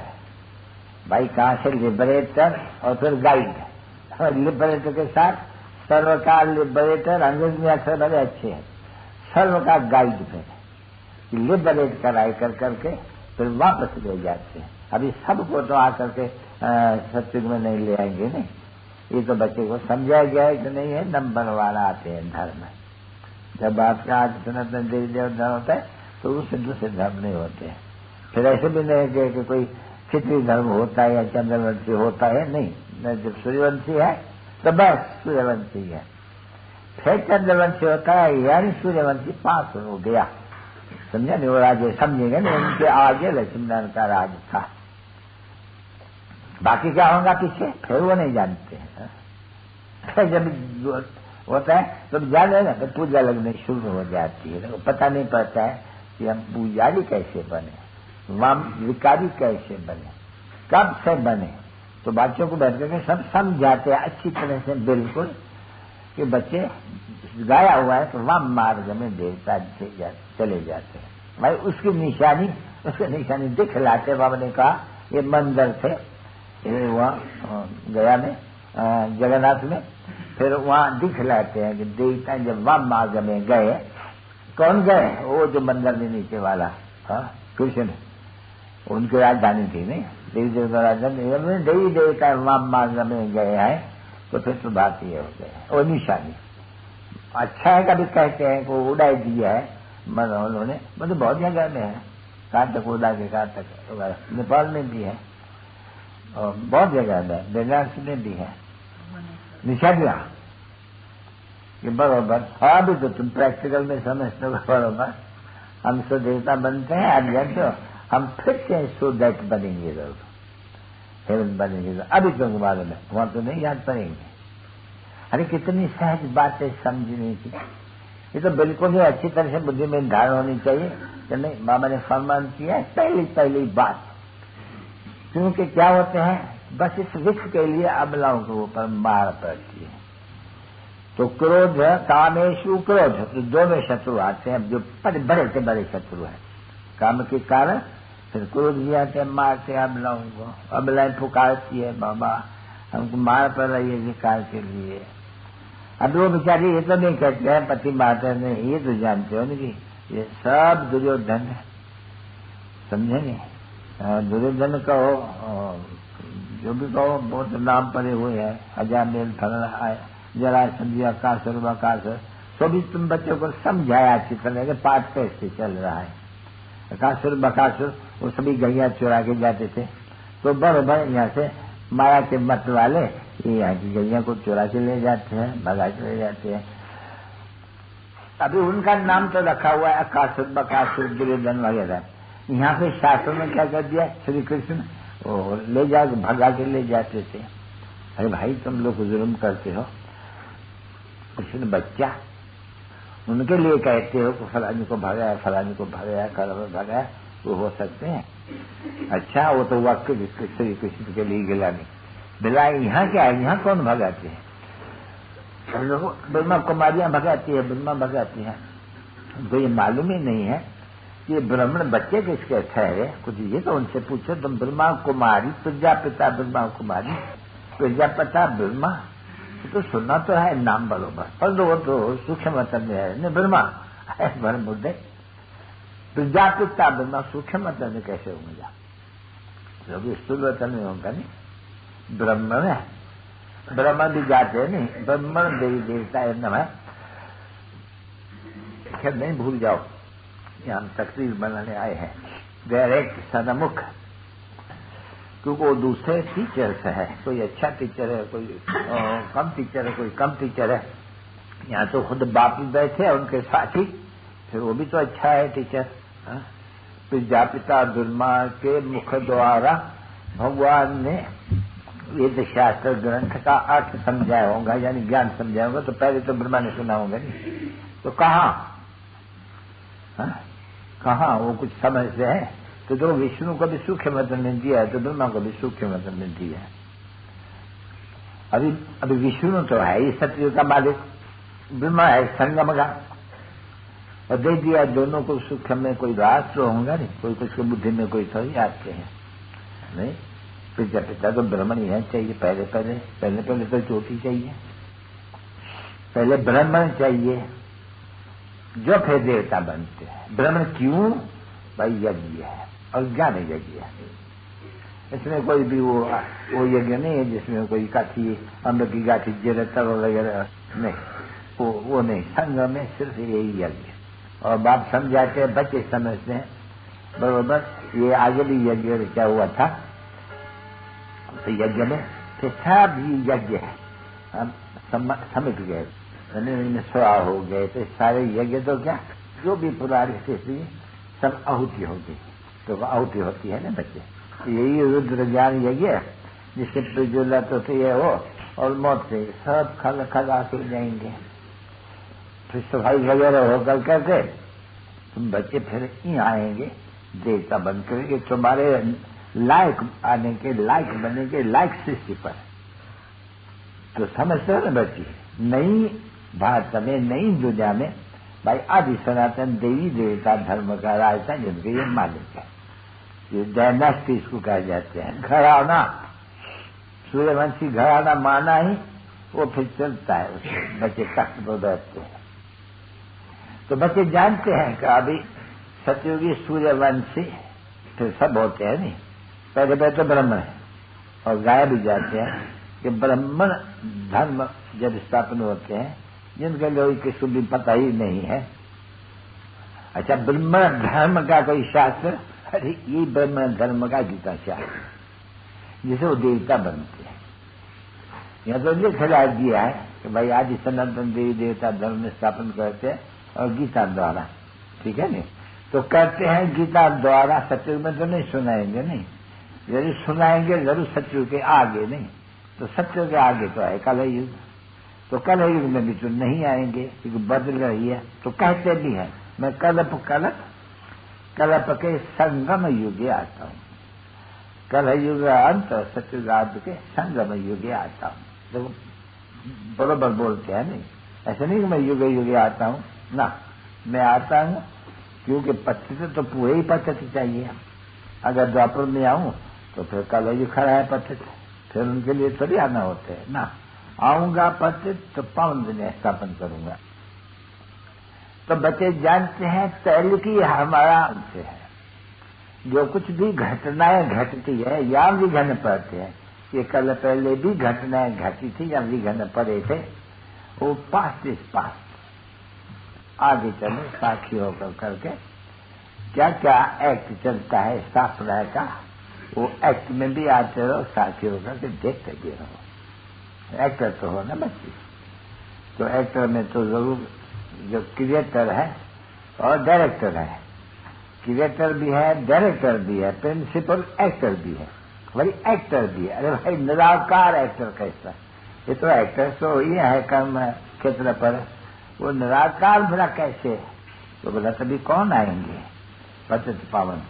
भाई कहाँ से लिबरेटर और फिर गाइड, और लिबरेटर के साथ सर्व का लिबरेटर, अंग्रेज में अक्षर बड़े अच्छे हैं, सर्व का गाइड पे लिबरेट कराई कर करके फिर वापस ले जाते हैं। अभी सबको तो आकर के सत्युग में नहीं ले आएंगे, नहीं। ये तो बच्चे को समझाया गया है कि नहीं है, नंबर वाला आते हैं धर्म। जब आपका आज सनातन देवी देव धर्म होता है तो उससे दूसरे धर्म नहीं होते हैं। फिर ऐसे भी नहीं कि कोई क्षत्रिय धर्म होता है या चंद्रवंशी होता है, नहीं। जब सूर्यवंशी है तो बस सूर्यवंशी है, फिर चंद्रवंशी होता है यानी सूर्यवंशी पास हो गया, समझा नहीं। वो राजे समझेंगे ना, उनके आगे लक्ष्मीनारायण का राज था, बाकी क्या होगा पीछे फिर वो नहीं जानते हैं। फिर जब होता है तो जान है ना, तो पूजा लगने शुरू हो जाती है, तो पता नहीं पड़ता है कि हम पुजारी कैसे बने, वाम विकारी कैसे बने, कब से बने। तो बच्चों को बैठ करके सब समझाते हैं अच्छी तरह से, बिल्कुल कि बच्चे गाया हुआ है तो वाम मार्ग में देवता चले जाते हैं भाई। उसकी निशानी दिखलाते। बाबा ने कहा ये मंदिर थे वहाँ गया में जगन्नाथ में, फिर वहाँ दिखलाते हैं कि देवता जब वाम मार्ग में गए, कौन गए, वो जो मंदिर में नीचे वाला कृष्ण, उनकी राजधानी थी नहीं, देवी देवता राजधानी, देवी देवता वाम मार्ग में गए हैं, तो फिर तो बात ये हो गई। वो निशानी अच्छा है, कभी कहते हैं को उड़ाई दिया है उन्होंने, मतलब बहुत जगह में है, कहाँ तक उड़ा के कहाँ तक, नेपाल में भी है और बहुत जगह में, बेनारस में भी है निशानियां ये बरोबर। हाँ भी तो तुम प्रैक्टिकल में समझते हो बरोबर। हम सो देवता बनते हैं, आप जानते हो हम फिर से सो दैट बनेंगे जरूर, हेवन बनेंगे। अभी तुमको मालूम है, वहां तो नहीं याद पड़ेंगे। अरे कितनी सहज बातें समझनी थी, ये तो बिल्कुल ही अच्छी तरह से बुद्धि में धारण होनी चाहिए कि नहीं। बाबा ने फरमान किया पहली बात, क्योंकि क्या होते हैं बस इस विष के लिए अबलाओं के ऊपर मार पड़ती है। तो क्रोध कामेशु क्रोध, तो दोनों शत्रु आते हैं जो बड़े से बड़े शत्रु हैं। काम के कारण फिर क्रोध भी आते हैं, मारते अबलाओं को, अबलाएं पुकारती है बाबा हमको मार पड़ रही है विकार के लिए। अब वो बेचारी ये तो नहीं कहते हैं पति मारते नहीं, ये तो जानते हो ना कि ये सब दुर्योधन है, समझे नहीं। दुर्योधन कहो जो भी कहो बहुत नाम पड़े हुए हैं, अजामेल फलना जरा संध्या कासुर, तो भी तुम बच्चों को समझाया अच्छी तरह के पाठ कैसे चल रहा है। कासुर बकासुर वो सभी गैया चुरा के जाते थे, तो बराबर यहाँ से माया के मत वाले ये यहाँ की गैया को चुरा के ले जाते हैं, भगा के ले जाते हैं। अभी उनका नाम तो रखा हुआ है कासुर बकासुर दुर्योधन वगैरह। यहाँ पे शास्त्रों में क्या कर दिया, श्री कृष्ण वो ले जा भगा के ले जाते थे। अरे भाई तुम लोग जुल्म करते हो, कृष्ण बच्चा उनके लिए कहते हो कि फलानी को भगाया फलानी को भगाया कल भगाया, वो हो सकते हैं। अच्छा वो तो वाक्य जिसके श्री कृष्ण के लिए गिला नहीं बिला, यहाँ क्या है, यहाँ कौन भगाते हैं, ब्रह्मा कुमारियां भगाती है, ब्रह्मा भगाती है। उनको ये मालूम ही नहीं है कि ब्राह्मण बच्चे किसके ठहरे, कुछ ये तो उनसे पूछो। तुम ब्रह्मा कुमारी, प्रजापिता ब्रह्मा कुमारी, प्रजापिता ब्रह्मा, तो सुनना तो है नाम बरोबर, पर वो तो सूक्ष्म वतन में है न ब्रह्मा भर मुद्दे। प्रजापिता ब्रह्मा सूक्ष्म वतन में कैसे होंगे, जो स्थूल वतन में होगा नहीं। ब्राह्मण है, ब्राह्मण भी जाते हैं नहीं, ब्राह्मण देवी देवता है न, खैर नहीं भूल जाओ यहाँ हम तकरीर बनाने आए हैं डायरेक्ट सन्मुख, क्योंकि वो दूसरे टीचर्स है, कोई अच्छा टीचर है, कोई कम टीचर है, कोई कम टीचर है। यहाँ तो खुद बाप भी बैठे हैं उनके साथी, फिर वो भी तो अच्छा है टीचर। प्रजापिता ब्रह्मा के मुख द्वारा भगवान ने वेद शास्त्र ग्रंथ का अर्थ समझाया होगा, यानी ज्ञान समझाया होगा। तो पहले तो ब्रह्मा ने सुना होगा नहीं, तो कहाँ वो कुछ समझते हैं। तो जो विष्णु को भी सूक्ष्म वतन में दिया है, तो ब्रह्मा को भी सूक्ष्म वतन में दिया है। अभी विष्णु तो है ही सत्य का मालिक, ब्रह्मा है संगम का, और दे दिया दोनों को सूक्ष्म में। कोई राज तो होगा नहीं, कोई कुछ की बुद्धि में कोई थोड़ी आते हैं नहीं। प्रजापिता तो ब्राह्मण ही है चाहिए, पहले तो चोटी चाहिए, पहले ब्राह्मण चाहिए जो फिर देवता बनते हैं। ब्राह्मण क्यों भाई, यज्ञ है और ज्ञान यज्ञ है, इसमें कोई भी वो यज्ञ नहीं है जिसमें कोई काठी अम्र की गाठी जरतर वगैरह नहीं, वो नहीं। संघ में सिर्फ यही यज्ञ, और बाप समझाते हैं, बच्चे समझते हैं बरोबर। ये आगे भी यज्ञ क्या हुआ था, तो यज्ञ में फिर सब यज्ञ है हम समिट गए, सोया हो गए। तो सारे यज्ञ तो क्या जो भी पुरानी स्थिति सब आहुति होगी, तो आहुति होती है ना बच्चे। यही रुद्र ज्ञान यज्ञ जिसके प्रज्वलित होती है वो, और मौत से सब खला से जाएंगे। फिर सफाई वगैरह होकर करके तुम बच्चे फिर ही आएंगे, देवता बन करेंगे, तुम्हारे लायक आने के लायक बनने के लायक सृष्टि पर। तो समझते हो ना बच्चे, नई भारत में नई दुनिया में भाई आदि सनातन देवी देवता धर्म का राज था जिनके ये मालिक है। ये डायनेस्टी इसको कहे जाते हैं। घराना सूर्यवंशी घराना माना ही वो फिर चलता है, उसमें बच्चे तख्त पर बैठते हैं। तो बच्चे जानते हैं कि अभी सतयुगी सूर्यवंशी फिर सब होते हैं नहीं, पहले पहले तो ब्राह्मण है और गाय भी जाते हैं कि ब्राह्मण धर्म जब स्थापन होते हैं जिनके लोग किसी भी पता ही नहीं है। अच्छा, ब्राह्मण धर्म का कोई शास्त्र, अरे ये ब्राह्मण धर्म का गीता शास्त्र जिसे वो देवता बनते हैं। यह तो लिखा दिया है कि भाई आदि सनातन देवी देवता धर्म स्थापन करते हैं और गीता द्वारा, ठीक है नहीं। तो करते हैं गीता द्वारा, सत्युग में तो नहीं सुनाएंगे, नहीं यदि सुनाएंगे जरूर सत्युग के आगे, नहीं तो सत्युग के आगे तो है कल युग। तो कल युग में भी तो नहीं आएंगे क्योंकि बदल रही है। तो कहते भी है मैं कल्प के संगम युगे आता हूँ, कल युग अंत सत्युगाद के संगम युगे आता हूँ। देखो बरोबर बोलते हैं, नहीं ऐसे नहीं कि मैं युगे युगे आता हूँ ना, मैं आता हूँ क्योंकि पतित तो पूरे ही पतित चाहिए। अगर द्वापर में आऊं तो फिर कल युग खड़ा है पतित, फिर उनके लिए थोड़ी आना होते है ना। आऊंगा पतित तो पावन दिन स्थापन करूंगा। तो बच्चे जानते हैं तैल की हमारा अंश है, जो कुछ भी घटनाएं घटती है या विघ्न पड़ते हैं, ये कल पहले भी घटनाएं घटी थी या विघ्न पड़े थे, वो पास्ट इज पास्ट, आगे चलो साक्षी होकर करके क्या क्या एक्ट चलता है शास्त्र का, वो एक्ट में भी आते रहो, साक्षी होकर के देखते भी रहो। एक्टर तो हो ना बच्चे, तो एक्टर में तो जरूर जो क्रिएटर है और डायरेक्टर है, क्रिएटर भी है डायरेक्टर भी है प्रिंसिपल एक्टर भी है, वही एक्टर भी है। अरे भाई निराकार एक्टर कैसा, ये तो एक्टर तो ही है कर्म क्षेत्र पर, वो निराकार भला कैसे, तो बोला तभी कौन आएंगे पतित पावन।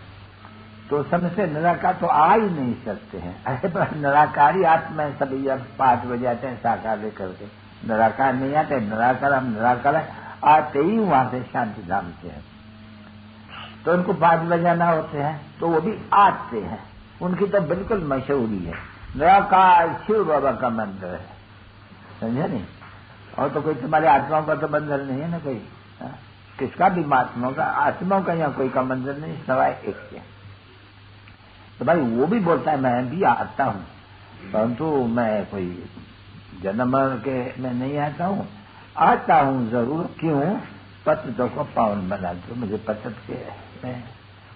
तो समझते निराकार तो आ ही नहीं सकते हैं। अरे पर निराकारी आत्मा सभी जब 5 बजे आते हैं साकार लेकर के, निराकार नहीं आते, निराकार हम निराकार आते ही वहां से शांति धाम से है। तो उनको 5 बजाना होते हैं तो वो भी आते हैं, उनकी तो बिल्कुल मशहूरी है। निराकार शिव बाबा का मंदिर है, समझे नहीं। और तो कोई तुम्हारे आत्माओं का तो मंदिर नहीं है ना कोई, किसका भी महात्माओं का आत्माओं का यहाँ कोई का मंदिर नहीं सवाए एक के। तो भाई वो भी बोलता है मैं भी आता हूँ, परंतु मैं कोई जन्म के मैं नहीं आता हूँ, आता हूँ जरूर। क्यों? पतितों को पावन बना दो, मुझे पतित के।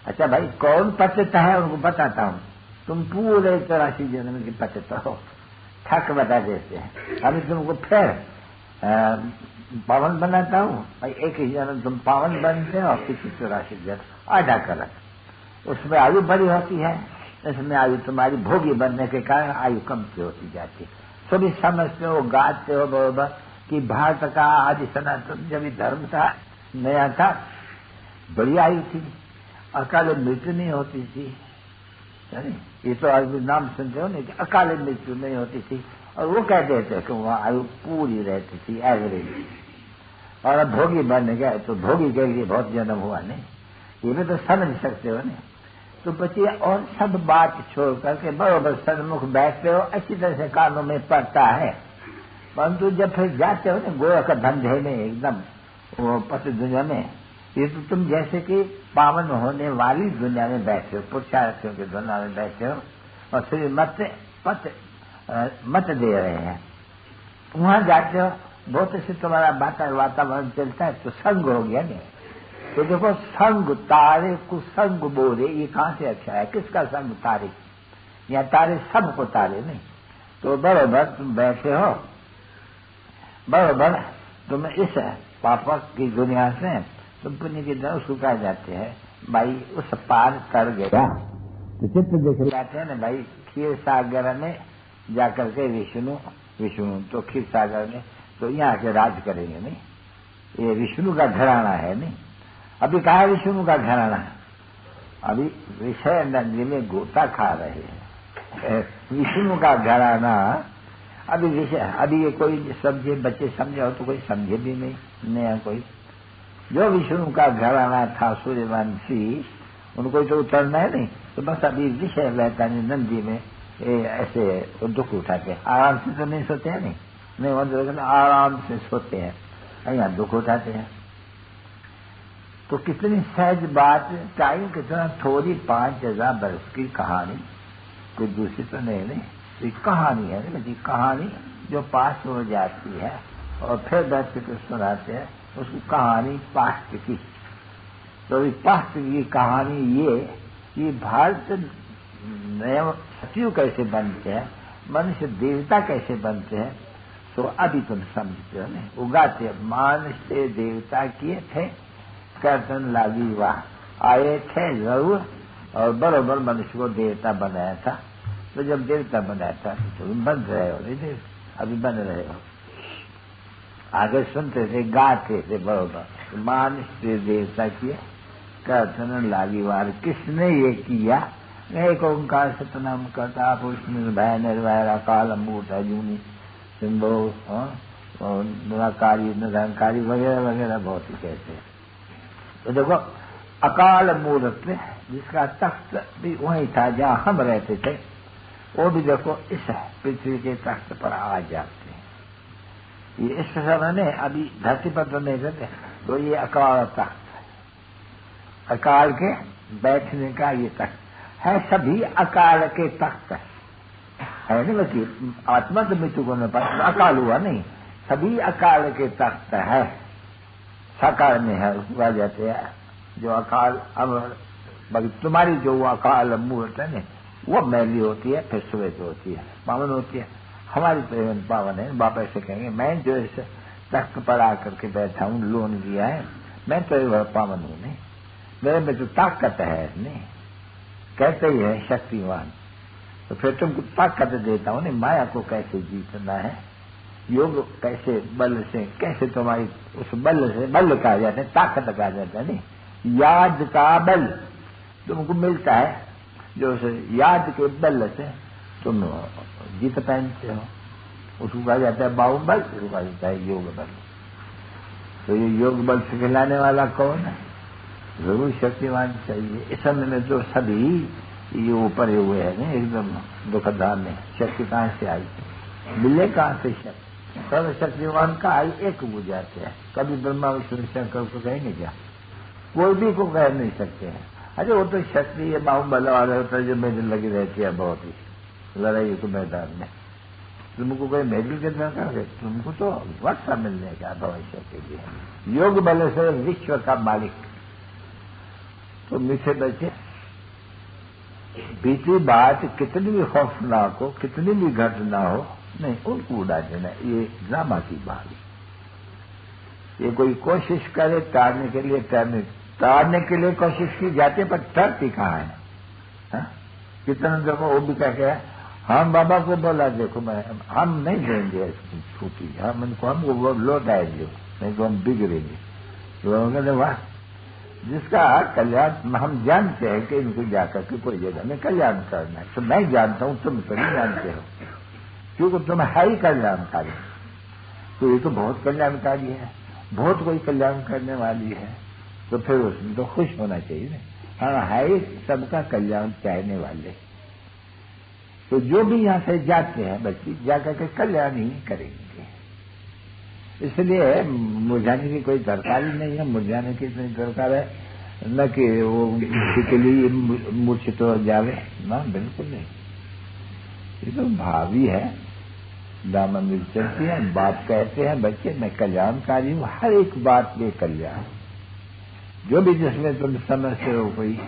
अच्छा भाई कौन पतित है उनको बताता हूँ, तुम पूरे 84 जन्म के पतित हो, ठक बता देते हैं। अभी तुमको फिर पावन बनाता हूँ भाई, एक ही जन्म तुम पावन बनते हो और किसी 84 जन्म आधा कलक, उसमें आयु बड़ी होती है, इसमें आयु तुम्हारी भोगी बनने के कारण आयु कम से होती जाती है। सभी समझते हो गाते हो बरोबर कि भारत का आदि सनातन जब धर्म था नया था, बड़ी आयु थी, अकाल मृत्यु नहीं होती थी। ये तो आज भी नाम सुनते हो नहीं कि अकाल मृत्यु नहीं होती थी, और वो कहते थे कि वहाँ आयु पूरी रहती थी एवरेज। और अब भोगी बन गए तो भोगी के लिए बहुत जन्म हुआ नहीं, ये भी तो समझ सकते हो नहीं। तो बच्चे और सब बात छोड़ करके बरोबर सन्मुख बैठते हो, अच्छी तरह से कानों में पड़ता है, परंतु जब फिर जाते हो ना गोरख धंधे में एकदम वो पति दुनिया में, ये तो तुम जैसे कि पावन होने वाली दुनिया में बैठे हो, पुरुषार्थियों की दुनिया में बैठे हो और फिर मत दे रहे हैं। वहां जाते हो बहुत से तुम्हारा वातावरण चलता है तो संग हो गया नहीं। तो देखो संग तारे कुसंग बोरे, ये कहां से अच्छा है, किसका संग तारे, या तारे सबको तारे नहीं। तो बरोबर तुम बैठे हो, बरोबर तुम इस पापक की दुनिया से तुम पुण्य की तरह उसको कहा जाते हैं भाई उस पार कर गया। तो चित्र देख जाते हैं ना भाई, क्षीर सागर में जाकर के विष्णु तो क्षीर सागर में तो यहाँ के राज करेंगे नहीं, ये विष्णु का घराना है नहीं। अभी कहा विष्णु का घराना, अभी विषय नदी में गोता खा रहे हैं। विष्णु का घराना अभी विषय, अभी ये कोई समझे, बच्चे समझे हो तो कोई समझे भी नहीं कोई। जो विष्णु का घराना था सूर्यवंशी, उनको तो उतरना है नहीं, तो बस अभी विषय रहता नहीं नंदी में ऐसे दुख उठाते, आराम से तो नहीं सोते हैं नहीं मतलब आराम से सोते हैं, यहाँ दुख उठाते हैं। तो कितनी सहज बात, टाइम कितना थोड़ी 5000 बरस की कहानी, कोई दूसरी तो नहीं ये कहानी है ना, कहानी जो पास हो जाती है और फिर बैठ के सुनाते हैं उसकी कहानी पास्ट की। तो पास्ट की कहानी ये भारत नए सचिव कैसे बनते हैं, मनुष्य देवता कैसे बनते हैं, तो अभी तुम समझते हो नहीं। उगाते मान से देवता किए थे, कर्तन लागी वाह, आए थे जरूर और बरोबर मनुष्य को देवता बनाया था। तो जब देवता बनाया था तो तुम बन रहे हो नहीं, अभी बन रहे हो। आगे सुनते थे, गाते थे बरोबर, मान से देवता किए, कर्तन लागी वार, किसने ये किया? एक ओंकार सतनाम करता पुरुष निर्भय निर्भय अकाल अमूर्त अजूनी सिंधु निराकारी निरंकारी वगैरह वगैरह बहुत ही कहते हैं। तो देखो अकाल मूर्त जिसका तख्त भी वही था जहाँ हम रहते थे, वो भी देखो इस पृथ्वी के तख्त पर आ जाते हैं। ये इस समय ने अभी धरती पर तो नहीं रहते, तो ये अकाल तख्त है, अकाल के बैठने का ये तख्त है। सभी अकाल के तख्त है नहीं, बल्कि आत्मा तो मृत्यु को न पाए, अकाल हुआ नहीं, सभी अकाल के तख्त है। साकार में है उसको कहा जाते हैं जो अकाल। अब तुम्हारी जो अकाल मूर्त है ना, वो मैली होती है, फिर श्वेत होती है, पावन होती है। हमारी तो पावन है, बाप ऐसे कहेंगे मैं जो इस तख्त पर आकर के बैठा हूँ, लोन लिया है, मैं तो पावन हूँ नहीं, मेरे में तो ताकत है नहीं, कहते ही है शक्तिवान। तो फिर तुमको ताकत देता हूँ नहीं, माया को कैसे जीतना है, योग कैसे बल से, कैसे तुम्हारी उस बल से, बल कहा जाता है, ताकत कहा जाता है नहीं, याद का बल तुमको मिलता है, जो याद के बल से तुम जीत पहनते हो, उसको कहा जाता है बाहुबल, उसको कहा जाता है योग बल। तो ये योग बल से खिलाने वाला कौन है? जरूर शक्तिवान चाहिए। इस समय में जो सभी ये ऊपर हुए हैं ना एकदम दुखदार में, शक्ति कहाँ से आई, मिले कहाँ से शक्ति? सर्व शक्तिवान का आई एक बुझाते हैं। कभी ब्रह्मा विष्णु शंकर को कहेंगे क्या? कोई भी को कह नहीं सकते हैं। अरे वो तो शक्ति है, बाहुबल वाले होता है जो मेडल लगी रहती है बहुत ही लड़ाई के मैदान में। तुमको कोई मेडल के दरकार है? तुमको तो वर्षा मिलने का भविष्य के लिए। योग बल से विश्व का मालिक। तो मीठे बच्चे, बीती बात कितनी भी खौफनाक हो, कितनी भी घटना हो, नहीं उनको उड़ा देना, ये ड्रामा की बात। ये कोई कोशिश करे तारने के लिए, तारने के लिए कोशिश की जाती है, पर टरती कहाँ है? हा? कितना देखो वो भी कह के हम बाबा को बोला देखो मैं हम नहीं देंगे छुट्टी, हमको लौट आएंगे, नहीं तो हम बिगड़ेंगे। तो कहते वाह, जिसका कल्याण हम जानते हैं कि इनको जाकर के कोई जगह में कल्याण करना है, तो मैं जानता हूं, तुम तो नहीं जानते हो, क्योंकि तुम है ही कल्याणकारी। तो ये तो बहुत कल्याणकारी है, बहुत कोई कल्याण करने वाली है, तो फिर उसमें तो खुश होना चाहिए ना। हाँ है ही सबका कल्याण चाहने वाले। तो जो भी यहाँ से जाते हैं बच्चे जाकर के कल्याण ही करेंगे। इसलिए मुरझाने की कोई दरकार ही नहीं है। मुरझाने की इतनी दरकार है न कि वो किसी के लिए मूर्छित हो जावे, ना बिल्कुल नहीं। ये तो भावी है, दामन मिल चलती है। बाप कहते हैं बच्चे मैं कल्याणकारी हूँ, हर एक बात में कल्याण, जो भी जिसमें तुम समझते हो कोई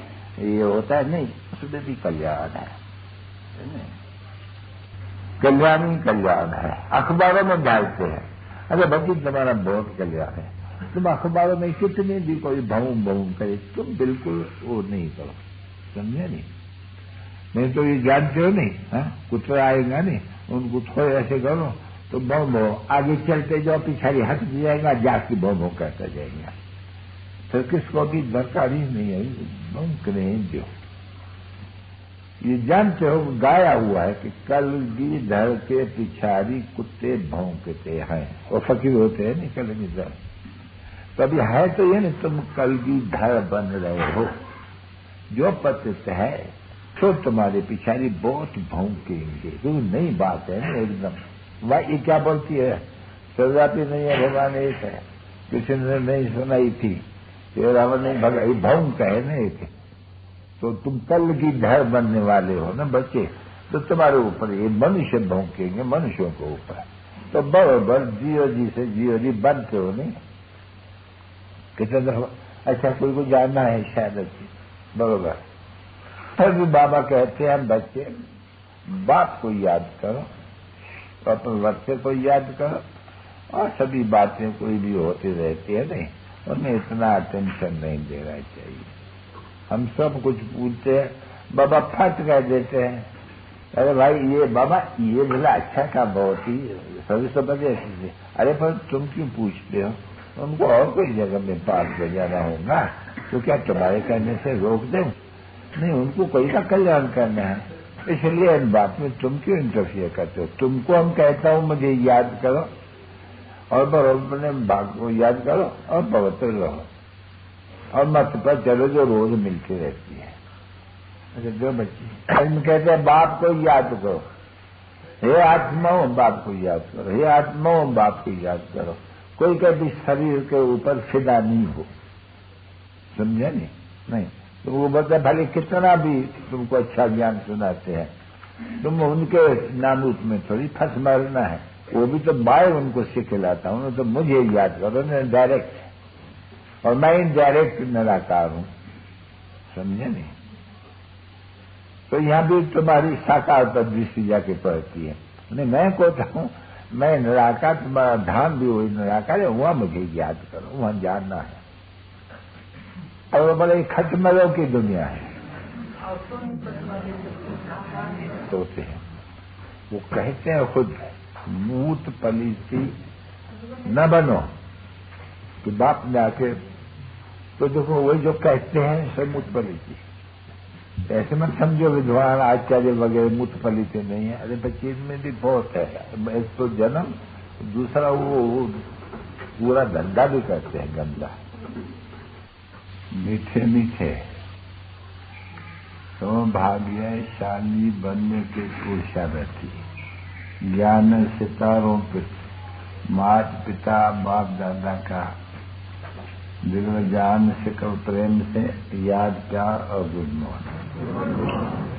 ये होता है नहीं, उसमें भी कल्याण है। कल्याण ही कल्याण है। अखबारों में डालते हैं, अरे भक्ति तुम्हारा बहुत कल्याण है, तुम अखबारों में कितने भी कोई भूम भूम करे, तुम बिल्कुल वो नहीं करो, समझे नहीं तो ये जानते हो नहीं, कुत्ता आएगा नहीं, उनको थोड़े ऐसे करो तो भौं भौं आगे चलते जाओ, पिछाड़ी हट जाएगा, जाके भौं भौं करता जाएगा, तो किसको भी दरकार ही नहीं है, भौंक रहे जो ये जानते हो गाया हुआ है कि कलगी धर के पिछाड़ी कुत्ते भौंकते हैं, वो फकीर होते हैं नहीं कलगी धर, तो अभी है तो ये नहीं तुम कलगी धर बन रहे हो, जो पतित है तो तुम्हारे पिछाड़ी बहुत भौंकेंगे, तो नई बात है ना एकदम। वाह ये क्या बोलती है, सजाती नहीं है भगवान एक है, किसी ने नहीं सुनाई थी, ये रावण नहीं भगाई, भौंक है ना एक, तो तुम कल की धर बनने वाले हो ना बच्चे, तो तुम्हारे ऊपर ये मनुष्य भौंकेंगे, मनुष्यों के ऊपर, तो बरोबर जियो जी से जियो जी बनते हो नहीं, कितने दफा अच्छा कोई को जानना है शायद अच्छी, बरोबर। फिर भी बाबा कहते हैं बच्चे बाप को याद करो, अपने बच्चे को याद करो, और सभी बातें कोई भी होती रहती है नहीं, उन्हें इतना अटेंशन नहीं देना चाहिए। हम सब कुछ पूछते हैं, बाबा फट कह देते हैं, अरे भाई ये बाबा ये भला अच्छा का बहुत ही सभी समझे, अरे पर तुम क्यों पूछते हो, उनको और कोई जगह में पास बजाना होगा तो क्या तुम्हारे कहने से रोक दें, नहीं उनको कोई का कल्याण करना है, इसलिए इन बात में तुम क्यों इंटरफियर करते हो, तुमको हम कहता हूं मुझे याद करो और बरोबर भाग को याद करो और पवित्र रहो और मत पर चलो जो रोज मिलती रहती है। अच्छा जो बच्चे हम कहते हैं बाप को याद करो, हे आत्माओं बाप को याद करो, हे आत्माओं बाप को याद करो, कोई कभी शरीर के ऊपर फिदा नहीं हो, समझे नहीं तो वो बता भले कितना भी तुमको अच्छा ज्ञान सुनाते हैं, तुम उनके नामूत में थोड़ी फंस मारना है, वो भी तो मैं उनको सिखलाता हूं, तो मुझे याद करो ना डायरेक्ट, और मैं इनडायरेक्ट निराकार हूं, समझे नहीं। तो यहां भी तुम्हारी साकार पर दृष्टि जाके पड़ती है, नहीं मैं कहता हूं मैं निराकार, तुम्हारा धाम भी वही निराकार है, वहां मुझे याद करो, वहां जानना है, और बड़े खटमलों की दुनिया है। सोचते हैं वो कहते हैं खुद मूत पलीसी न बनो, कि बाप ने आके तो देखो वही जो कहते हैं सब मूत पलीसी, ऐसे मत समझो विद्वान आचार्य वगैरह मूत पलीसी नहीं है, अरे बच्चे में भी बहुत है, एक तो जन्म, दूसरा वो पूरा धंधा भी करते हैं गंदा, मीठे मीठे सौभाग्यशाली बनने के पुरुषार्थी, ज्ञान सितारों पे मात पिता बाप दादा का दिल में जान से प्रेम से याद प्यार और गुड मॉर्निंग।